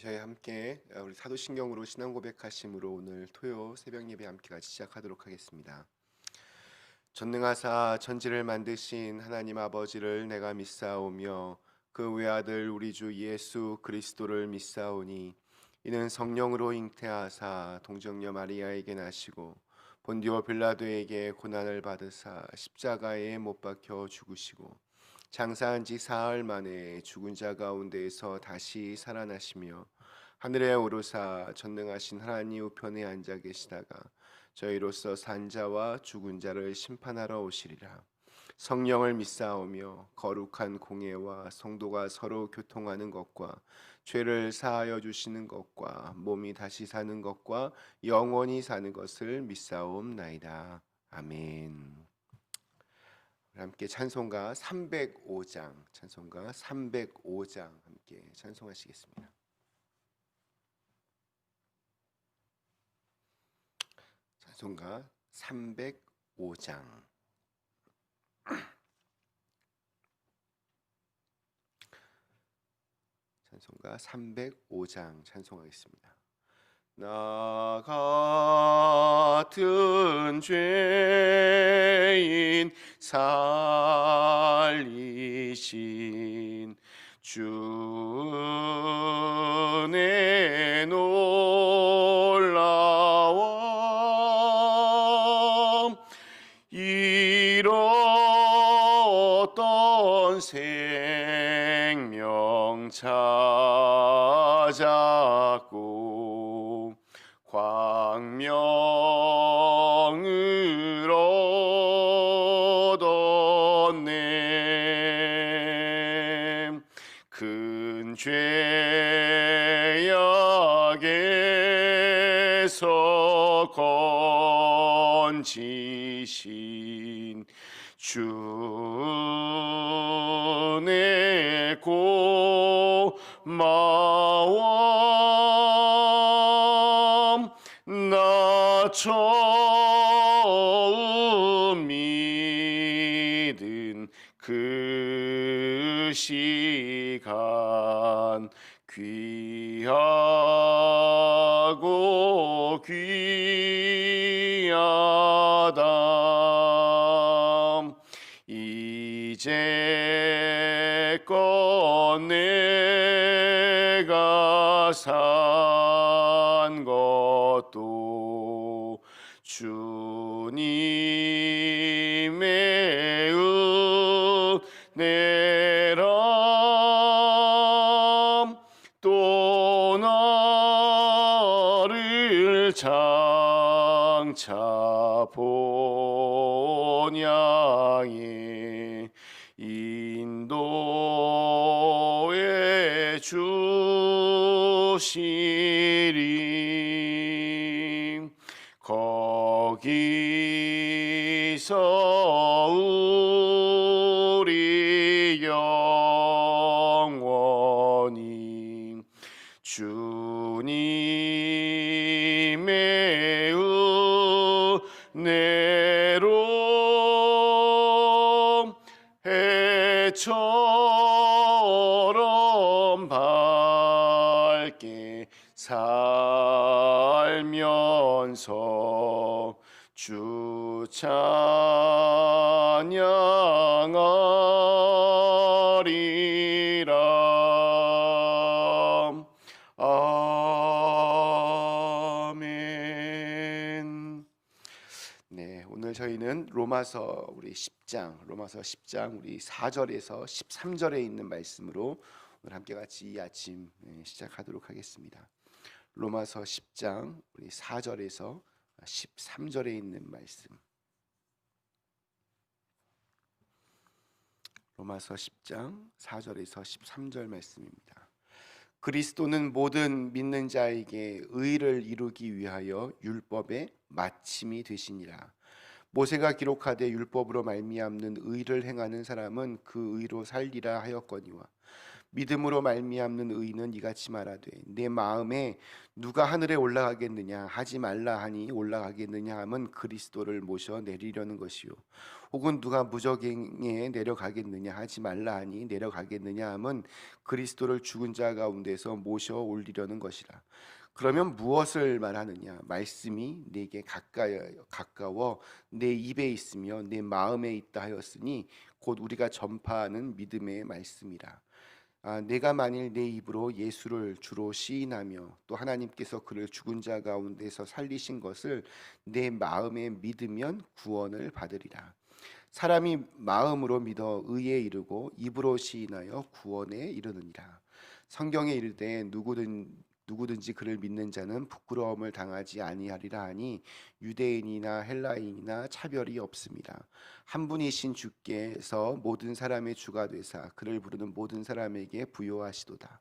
저희 함께 우리 사도신경으로 신앙 고백하심으로 오늘 토요 새벽 예배 함께 같이 시작하도록 하겠습니다. 전능하사 천지를 만드신 하나님 아버지를 내가 믿사오며 그 외아들 우리 주 예수 그리스도를 믿사오니 이는 성령으로 잉태하사 동정녀 마리아에게 나시고 본디오 빌라도에게 고난을 받으사 십자가에 못 박혀 죽으시고 장사한 지 사흘 만에 죽은 자 가운데에서 다시 살아나시며 하늘에 오르사 전능하신 하나님 우편에 앉아 계시다가 저희로서 산 자와 죽은 자를 심판하러 오시리라. 성령을 믿사오며 거룩한 공예와 성도가 서로 교통하는 것과 죄를 사하여 주시는 것과 몸이 다시 사는 것과 영원히 사는 것을 믿사옵나이다. 아멘. 함께 찬송가 305장 함께 찬송하시겠습니다. 찬송가 305장. 찬송가 305장 찬송하겠습니다. 나 같은 죄인 살리신 주 은혜 놀라워 잃었던 생명 찾았고 광명을 얻었네. 큰 죄악에서 건지신 주 은혜 고마워. 나 처음 믿은 그 시간 귀하고 귀하다. 이제껏 내가 산 것도 주님의 은혜라. 또 나를 장차 본향에 인도해 주시리. 거기서 우리 영원히 주님의 은혜로 해처럼 밝게 살면서 주 찬양하리라. 아멘. 네, 오늘 저희는 로마서 10장 우리 4절에서 13절에 있는 말씀으로 오늘 함께 같이 이 아침 시작하도록 하겠습니다. 로마서 10장 우리 4절에서 13절에 있는 말씀. 로마서 10장 4절에서 13절 말씀입니다. 그리스도는 모든 믿는 자에게 의를 이루기 위하여 율법의 마침이 되시니라. 모세가 기록하되 율법으로 말미암는 의를 행하는 사람은 그 의로 살리라 하였거니와 믿음으로 말미암는 의인은 이같이 말하되 내 마음에 누가 하늘에 올라가겠느냐 하지 말라 하니 올라가겠느냐 함은 그리스도를 모셔 내리려는 것이요 혹은 누가 무저갱에 내려가겠느냐 하지 말라 하니 내려가겠느냐 함은 그리스도를 죽은 자 가운데서 모셔 올리려는 것이라. 그러면 무엇을 말하느냐? 말씀이 내게 가까워 내 입에 있으며 내 마음에 있다 하였으니 곧 우리가 전파하는 믿음의 말씀이라. 내가 만일 내 입으로 예수를 주로 시인하며 또 하나님께서 그를 죽은 자 가운데서 살리신 것을 내 마음에 믿으면 구원을 받으리라. 사람이 마음으로 믿어 의에 이르고 입으로 시인하여 구원에 이르느니라. 성경에 이르되 누구든지 그를 믿는 자는 부끄러움을 당하지 아니하리라 하니 유대인이나 헬라인이나 차별이 없습니다. 한 분이신 주께서 모든 사람의 주가 되사 그를 부르는 모든 사람에게 부요하시도다.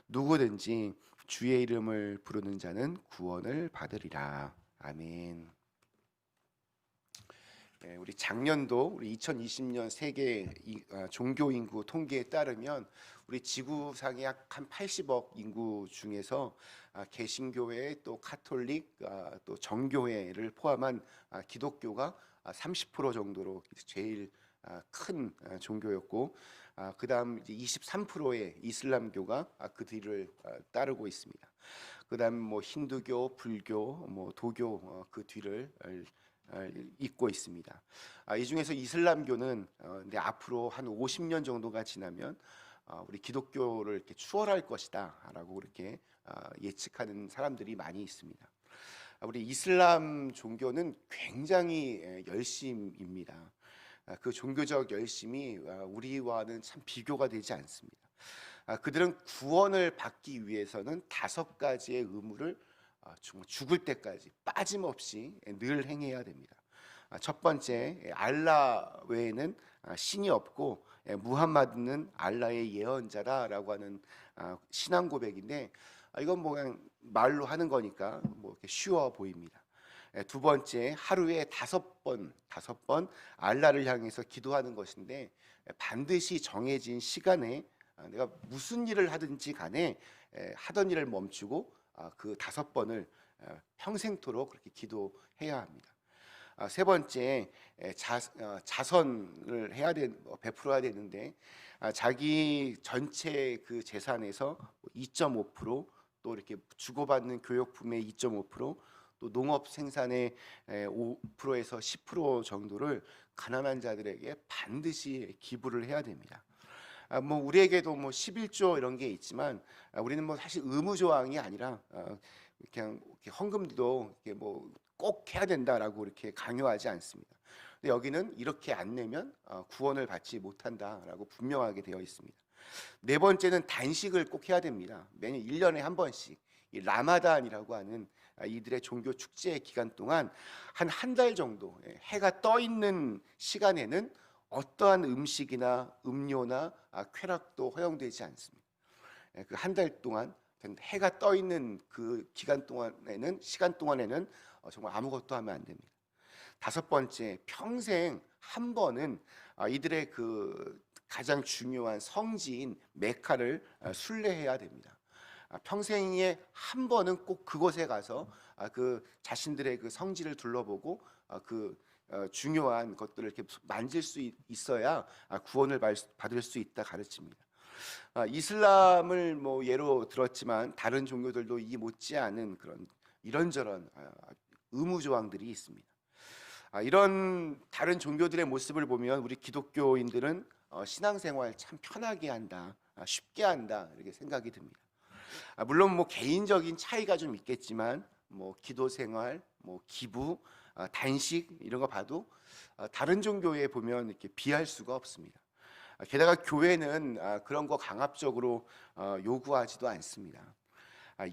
누구든지 주의 이름을 부르는 자는 구원을 받으리라. 아멘. 우리 작년도 우리 2020년 세계 종교 인구 통계에 따르면 우리 지구상의 약 한 80억 인구 중에서 개신교회 또 카톨릭 또 정교회를 포함한 기독교가 30% 정도로 제일 큰 종교였고 그다음 이제 23%의 이슬람교가 그 뒤를 따르고 있습니다. 그다음 뭐 힌두교, 불교, 뭐 도교 그 뒤를 잇고 있습니다. 이 중에서 이슬람교는 근데 앞으로 한 50년 정도가 지나면 우리 기독교를 이렇게 추월할 것이다라고 그렇게 예측하는 사람들이 많이 있습니다. 우리 이슬람 종교는 굉장히 열심입니다. 그 종교적 열심이 우리와는 참 비교가 되지 않습니다. 그들은 구원을 받기 위해서는 5가지의 의무를 죽을 때까지 빠짐없이 늘 행해야 됩니다. 첫 번째, 알라 외에는 신이 없고 무함마드는 알라의 예언자다라고 하는 신앙 고백인데 이건 뭐 그냥 말로 하는 거니까 뭐 이렇게 쉬워 보입니다. 두 번째, 하루에 5번 알라를 향해서 기도하는 것인데 반드시 정해진 시간에 내가 무슨 일을 하든지 간에 하던 일을 멈추고 그 5번을 평생토록 그렇게 기도해야 합니다. 세 번째, 자선을 베풀어야 되는데 자기 전체 그 재산에서 2.5%, 또 이렇게 주고받는 교육품의 2.5%, 또 농업 생산의 5%에서 10% 정도를 가난한 자들에게 반드시 기부를 해야 됩니다. 뭐 우리에게도 뭐 11조 이런 게 있지만 우리는 뭐 사실 의무 조항이 아니라 그냥 이렇게 헌금도 이렇게 뭐 꼭 해야 된다라고 이렇게 강요하지 않습니다. 근데 여기는 이렇게 안 내면 구원을 받지 못한다라고 분명하게 되어 있습니다. 네 번째는 단식을 꼭 해야 됩니다. 매년 1년에 한 번씩 이 라마단이라고 하는 이들의 종교 축제 기간 동안 한 달 정도 해가 떠 있는 시간에는 어떠한 음식이나 음료나 쾌락도 허용되지 않습니다. 그 한 달 동안 해가 떠 있는 그 시간 동안에는 정말 아무것도 하면 안 됩니다. 5번째, 평생 한 번은 이들의 그 가장 중요한 성지인 메카를 순례해야 됩니다. 평생에 한 번은 꼭 그곳에 가서 그 자신들의 그 성지를 둘러보고 그 중요한 것들을 이렇게 만질 수 있어야 구원을 받을 수 있다 가르칩니다. 이슬람을 뭐 예로 들었지만 다른 종교들도 이 못지않은 그런 이런저런 의무 조항들이 있습니다. 이런 다른 종교들의 모습을 보면 우리 기독교인들은 신앙생활 참 편하게 한다, 쉽게 한다 이렇게 생각이 듭니다. 물론 뭐 개인적인 차이가 좀 있겠지만 뭐 기도생활, 뭐 기부, 단식 이런 거 봐도 다른 종교에 보면 이렇게 비할 수가 없습니다. 게다가 교회는 그런 거 강압적으로 요구하지도 않습니다.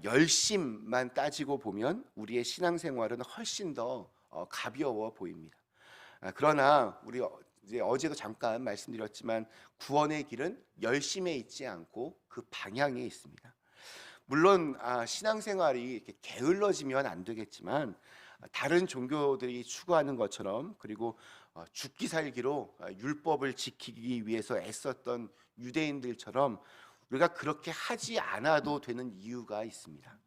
열심만 따지고 보면 우리의 신앙생활은 훨씬 더 가벼워 보입니다. 그러나 우리 이제 어제도 잠깐 말씀드렸지만 구원의 길은 열심에 있지 않고 그 방향에 있습니다. 물론 신앙생활이 이렇게 게을러지면 안 되겠지만 다른 종교들이 추구하는 것처럼 그리고 죽기 살기로 율법을 지키기 위해서 애썼던 유대인들처럼 우리가 그렇게 하지 않아도 되는 이유가 있습니다.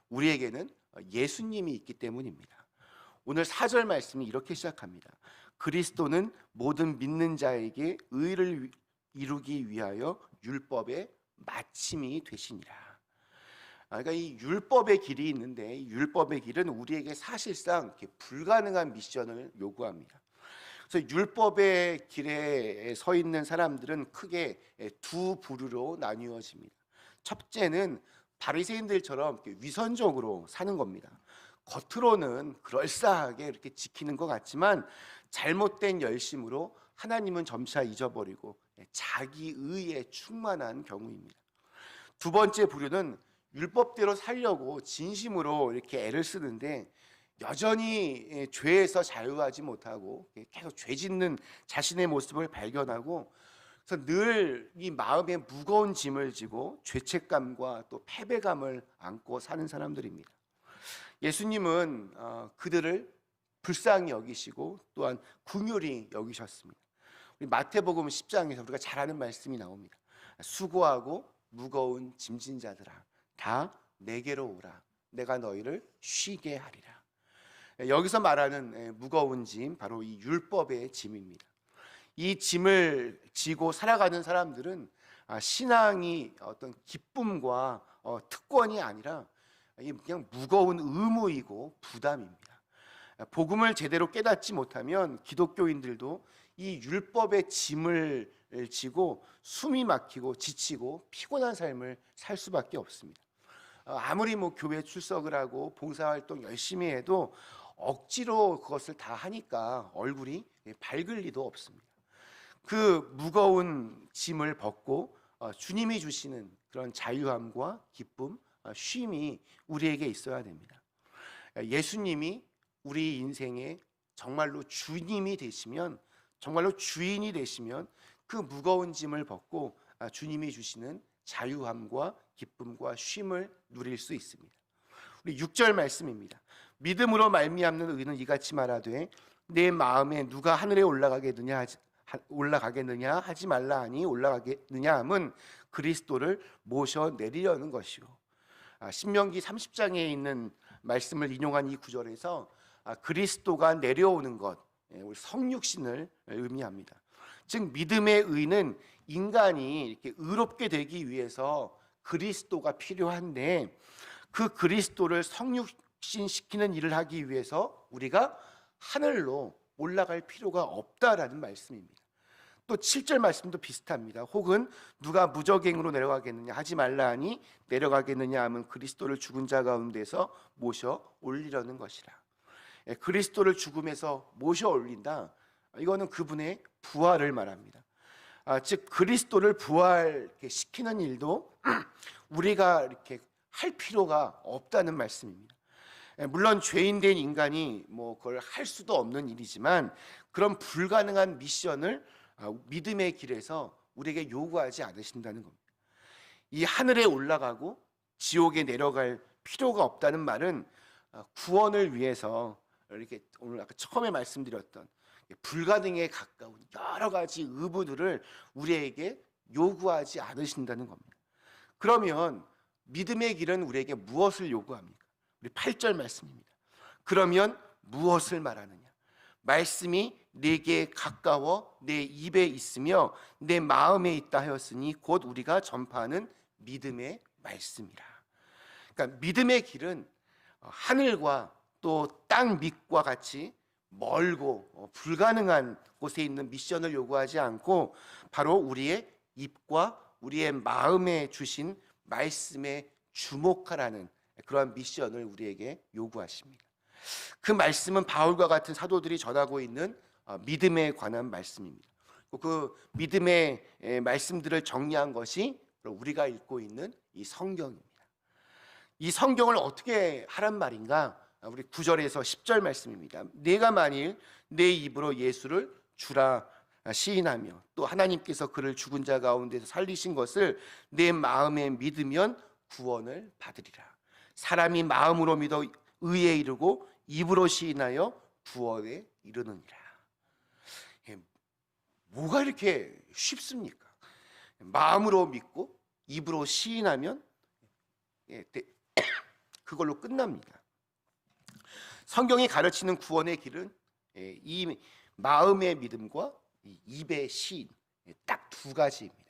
우리에게는 예수님이 있기 때문입니다. 오늘 4절 말씀이 이렇게 시작합니다. 그리스도는 모든 믿는 자에게 의를 이루기 위하여 율법의 마침이 되시니라. 그러니까 이 율법의 길이 있는데, 이 율법의 길은 우리에게 사실상 이렇게 불가능한 미션을 요구합니다. 그래서 율법의 길에 서 있는 사람들은 크게 두 부류로 나뉘어집니다. 첫째는 바리새인들처럼 위선적으로 사는 겁니다. 겉으로는 그럴싸하게 이렇게 지키는 것 같지만 잘못된 열심으로 하나님은 점차 잊어버리고 자기 의에 충만한 경우입니다. 두 번째 부류는 율법대로 살려고 진심으로 이렇게 애를 쓰는데 여전히 죄에서 자유하지 못하고 계속 죄 짓는 자신의 모습을 발견하고, 그래서 늘 이 마음에 무거운 짐을 지고 죄책감과 또 패배감을 안고 사는 사람들입니다. 예수님은 그들을 불쌍히 여기시고 또한 긍휼히 여기셨습니다. 우리 마태복음 10장에서 우리가 잘 아는 말씀이 나옵니다. 수고하고 무거운 짐진 자들아 다 내게로 오라, 내가 너희를 쉬게 하리라. 여기서 말하는 무거운 짐, 바로 이 율법의 짐입니다. 이 짐을 지고 살아가는 사람들은 신앙이 어떤 기쁨과 특권이 아니라 그냥 무거운 의무이고 부담입니다. 복음을 제대로 깨닫지 못하면 기독교인들도 이 율법의 짐을 지고 숨이 막히고 지치고 피곤한 삶을 살 수밖에 없습니다. 아무리 교회 출석을 하고 봉사활동 열심히 해도 억지로 그것을 다 하니까 얼굴이 밝을 리도 없습니다. 그 무거운 짐을 벗고 주님이 주시는 그런 자유함과 기쁨, 쉼이 우리에게 있어야 됩니다. 예수님이 우리 인생에 정말로 주님이 되시면, 정말로 주인이 되시면 그 무거운 짐을 벗고 주님이 주시는 자유함과 기쁨과 쉼을 누릴 수 있습니다. 우리 6절 말씀입니다. 믿음으로 말미암는 의는 이같이 말하되 내 마음에 누가 하늘에 올라가겠느냐 하지 말라 하니 올라가겠느냐 함은 그리스도를 모셔 내리려는 것이요. 신명기 30장에 있는 말씀을 인용한 이 구절에서 그리스도가 내려오는 것, 우리 성육신을 의미합니다. 즉 믿음의 의는 인간이 이렇게 의롭게 되기 위해서 그리스도가 필요한데, 그 그리스도를 성육신시키는 일을 하기 위해서 우리가 하늘로 올라갈 필요가 없다라는 말씀입니다. 또 7절 말씀도 비슷합니다. 혹은 누가 무저갱으로 내려가겠느냐 하지 말라 하니 내려가겠느냐 하면 그리스도를 죽은 자 가운데서 모셔 올리려는 것이라. 그리스도를 죽음에서 모셔 올린다, 이거는 그분의 부활을 말합니다. 즉 그리스도를 부활시키는 일도 우리가 이렇게 할 필요가 없다는 말씀입니다. 물론 죄인된 인간이 그걸 할 수도 없는 일이지만 그런 불가능한 미션을 믿음의 길에서 우리에게 요구하지 않으신다는 겁니다. 이 하늘에 올라가고 지옥에 내려갈 필요가 없다는 말은 구원을 위해서 이렇게 오늘 아까 처음에 말씀드렸던 불가능에 가까운 여러 가지 의무들을 우리에게 요구하지 않으신다는 겁니다. 그러면 믿음의 길은 우리에게 무엇을 요구합니까? 우리 8절 말씀입니다. 그러면 무엇을 말하느냐? 말씀이 내게 가까워 내 입에 있으며 내 마음에 있다 하였으니 곧 우리가 전파하는 믿음의 말씀이라. 그러니까 믿음의 길은 하늘과 또 땅 밑과 같이 멀고 불가능한 곳에 있는 미션을 요구하지 않고 바로 우리의 입과 우리의 마음에 주신 말씀에 주목하라는 그러한 미션을 우리에게 요구하십니다. 그 말씀은 바울과 같은 사도들이 전하고 있는 믿음에 관한 말씀입니다. 그 믿음의 말씀들을 정리한 것이 우리가 읽고 있는 이 성경입니다. 이 성경을 어떻게 하란 말인가? 우리 9절에서 10절 말씀입니다. 내가 만일 내 입으로 예수를 주라 시인하며 또 하나님께서 그를 죽은 자 가운데서 살리신 것을 내 마음에 믿으면 구원을 받으리라. 사람이 마음으로 믿어 의에 이르고 입으로 시인하여 구원에 이르느니라. 뭐가 이렇게 쉽습니까? 마음으로 믿고 입으로 시인하면 그걸로 끝납니다. 성경이 가르치는 구원의 길은 이 마음의 믿음과 이 입의 시인, 딱 두 가지입니다.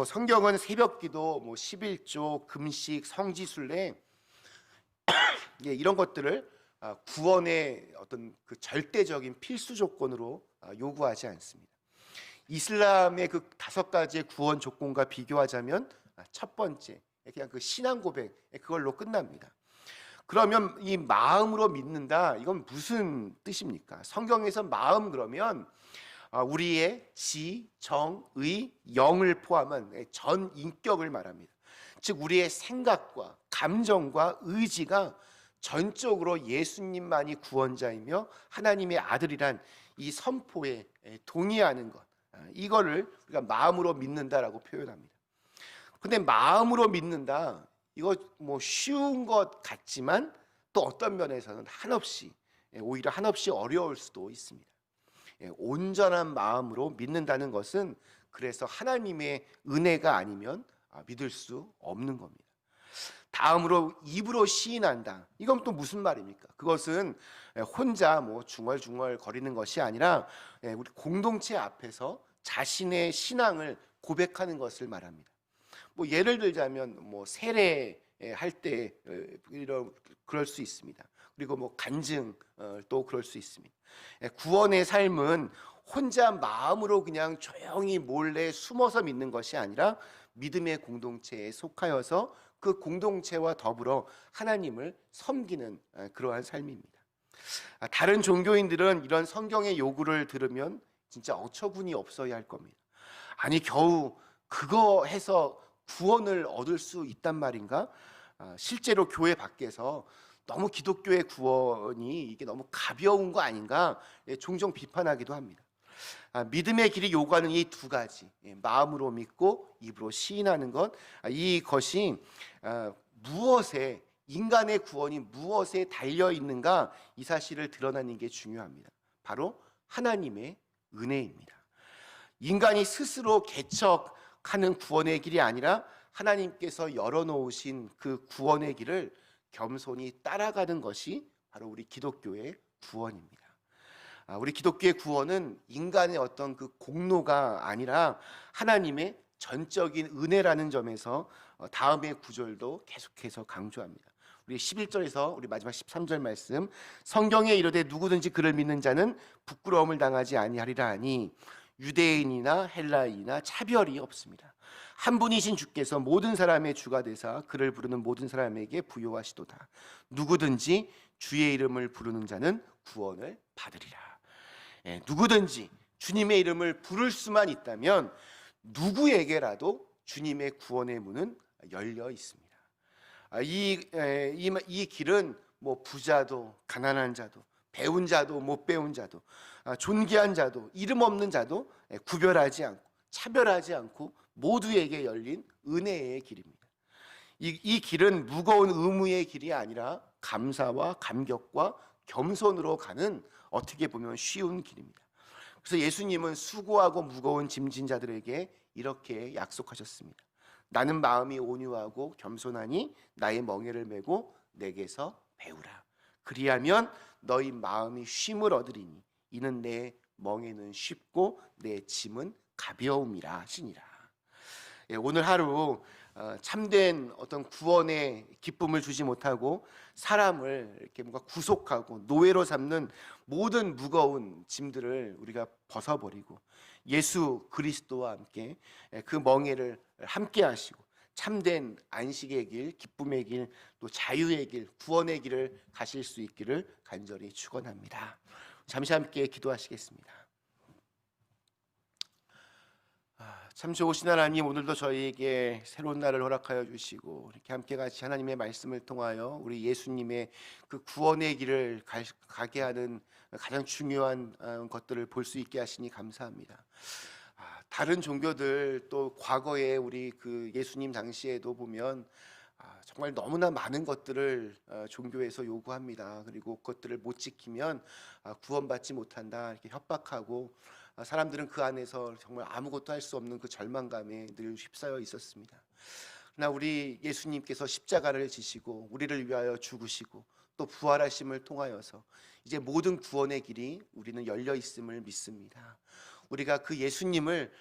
성경은 새벽기도, 11조, 금식, 성지순례 이런 것들을 구원의 어떤 그 절대적인 필수 조건으로 요구하지 않습니다. 이슬람의 그 5가지의 구원 조건과 비교하자면 첫 번째, 그냥 그 신앙 고백 그걸로 끝납니다. 그러면 이 마음으로 믿는다, 이건 무슨 뜻입니까? 성경에서 마음 그러면 우리의 지, 정, 의, 영을 포함한 전 인격을 말합니다. 즉 우리의 생각과 감정과 의지가 전적으로 예수님만이 구원자이며 하나님의 아들이란 이 선포에 동의하는 것, 이거를 우리가 마음으로 믿는다라고 표현합니다. 근데 마음으로 믿는다, 이거 쉬운 것 같지만 또 어떤 면에서는 오히려 한없이 어려울 수도 있습니다. 온전한 마음으로 믿는다는 것은 그래서 하나님의 은혜가 아니면 믿을 수 없는 겁니다. 다음으로 입으로 시인한다. 이건 또 무슨 말입니까? 그것은 혼자 중얼중얼 거리는 것이 아니라 우리 공동체 앞에서 자신의 신앙을 고백하는 것을 말합니다. 예를 들자면 세례할 때 그럴 수 있습니다. 그리고 간증 또 그럴 수 있습니다. 구원의 삶은 혼자 마음으로 그냥 조용히 몰래 숨어서 믿는 것이 아니라 믿음의 공동체에 속하여서 그 공동체와 더불어 하나님을 섬기는 그러한 삶입니다. 다른 종교인들은 이런 성경의 요구를 들으면 진짜 어처구니 없어야 할 겁니다. 아니 겨우 그거 해서 구원을 얻을 수 있단 말인가? 실제로 교회 밖에서 너무 기독교의 구원이 이게 너무 가벼운 거 아닌가? 종종 비판하기도 합니다. 믿음의 길이 요구하는 이 두 가지, 마음으로 믿고 입으로 시인하는 것, 이것이 무엇에, 인간의 구원이 무엇에 달려 있는가, 이 사실을 드러내는 게 중요합니다. 바로 하나님의 은혜입니다. 인간이 스스로 개척하는 구원의 길이 아니라 하나님께서 열어놓으신 그 구원의 길을 겸손히 따라가는 것이 바로 우리 기독교의 구원입니다. 우리 기독교의 구원은 인간의 어떤 그 공로가 아니라 하나님의 전적인 은혜라는 점에서 다음의 구절도 계속해서 강조합니다. 우리 11절에서 우리 마지막 13절 말씀, 성경에 이르되 누구든지 그를 믿는 자는 부끄러움을 당하지 아니하리라 하니 유대인이나 헬라인이나 차별이 없습니다. 한 분이신 주께서 모든 사람의 주가 되사 그를 부르는 모든 사람에게 부요하시도다. 누구든지 주의 이름을 부르는 자는 구원을 받으리라. 누구든지 주님의 이름을 부를 수만 있다면 누구에게라도 주님의 구원의 문은 열려 있습니다. 이 길은 부자도 가난한 자도 배운 자도 못 배운 자도 존귀한 자도 이름 없는 자도 구별하지 않고 차별하지 않고 모두에게 열린 은혜의 길입니다. 이 길은 무거운 의무의 길이 아니라 감사와 감격과 겸손으로 가는 어떻게 보면 쉬운 길입니다. 그래서 예수님은 수고하고 무거운 짐진 자들에게 이렇게 약속하셨습니다. 나는 마음이 온유하고 겸손하니 나의 멍에를 메고 내게서 배우라. 그리하면 너희 마음이 쉼을 얻으리니 이는 내 멍에는 쉽고 내 짐은 가벼움이라 하시니라. 오늘 하루 참된 어떤 구원의 기쁨을 주지 못하고 사람을 이렇게 뭔가 구속하고 노예로 삼는 모든 무거운 짐들을 우리가 벗어버리고 예수 그리스도와 함께 그 멍에를 함께 하시고 참된 안식의 길, 기쁨의 길, 또 자유의 길, 구원의 길을 가실 수 있기를 간절히 축원합니다. 잠시 함께 기도하시겠습니다. 참 좋으신 하나님, 오늘도 저희에게 새로운 날을 허락하여 주시고 이렇게 함께 같이 하나님의 말씀을 통하여 우리 예수님의 그 구원의 길을 가게 하는 가장 중요한 것들을 볼 수 있게 하시니 감사합니다. 다른 종교들 또 과거에 우리 그 예수님 당시에도 보면 정말 너무나 많은 것들을 종교에서 요구합니다. 그리고 그것들을 못 지키면 구원받지 못한다 이렇게 협박하고 사람들은 그 안에서 정말 아무것도 할 수 없는 그 절망감에 늘 휩싸여 있었습니다. 그러나 우리 예수님께서 십자가를 지시고 우리를 위하여 죽으시고 또 부활하심을 통하여서 이제 모든 구원의 길이 우리는 열려 있음을 믿습니다. 우리가 그 예수님을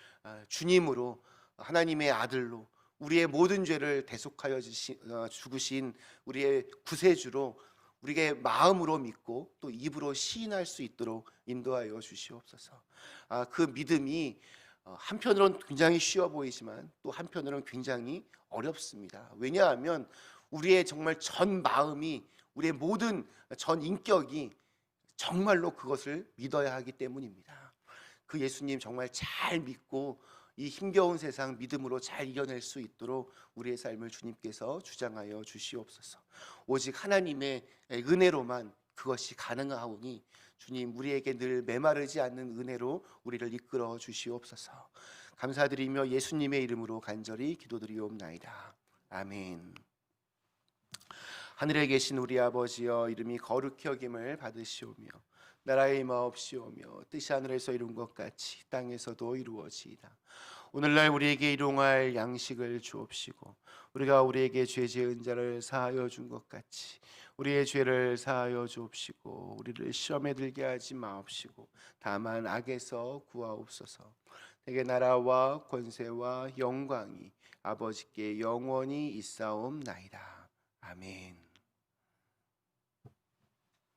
주님으로, 하나님의 아들로, 우리의 모든 죄를 대속하여 죽으신 우리의 구세주로 우리의 마음으로 믿고 또 입으로 시인할 수 있도록 인도하여 주시옵소서. 그 믿음이 한편으로는 굉장히 쉬워 보이지만 또 한편으로는 굉장히 어렵습니다. 왜냐하면 우리의 정말 전 마음이, 우리의 모든 전 인격이 정말로 그것을 믿어야 하기 때문입니다. 그 예수님 정말 잘 믿고 이 힘겨운 세상 믿음으로 잘 이겨낼 수 있도록 우리의 삶을 주님께서 주장하여 주시옵소서. 오직 하나님의 은혜로만 그것이 가능하오니 주님, 우리에게 늘 메마르지 않는 은혜로 우리를 이끌어 주시옵소서. 감사드리며 예수님의 이름으로 간절히 기도드리옵나이다. 아멘. 하늘에 계신 우리 아버지여, 이름이 거룩히 여김을 받으시오며 나라의 임하옵시오며 뜻이 하늘에서 이룬 것 같이 땅에서도 이루어지이다. 오늘날 우리에게 일용할 양식을 주옵시고 우리가 우리에게 죄 지은 자를 사하여 준 것 같이 우리의 죄를 사하여 주옵시고 우리를 시험에 들게 하지 마옵시고 다만 악에서 구하옵소서. 내게 나라와 권세와 영광이 아버지께 영원히 있사옵나이다. 아멘.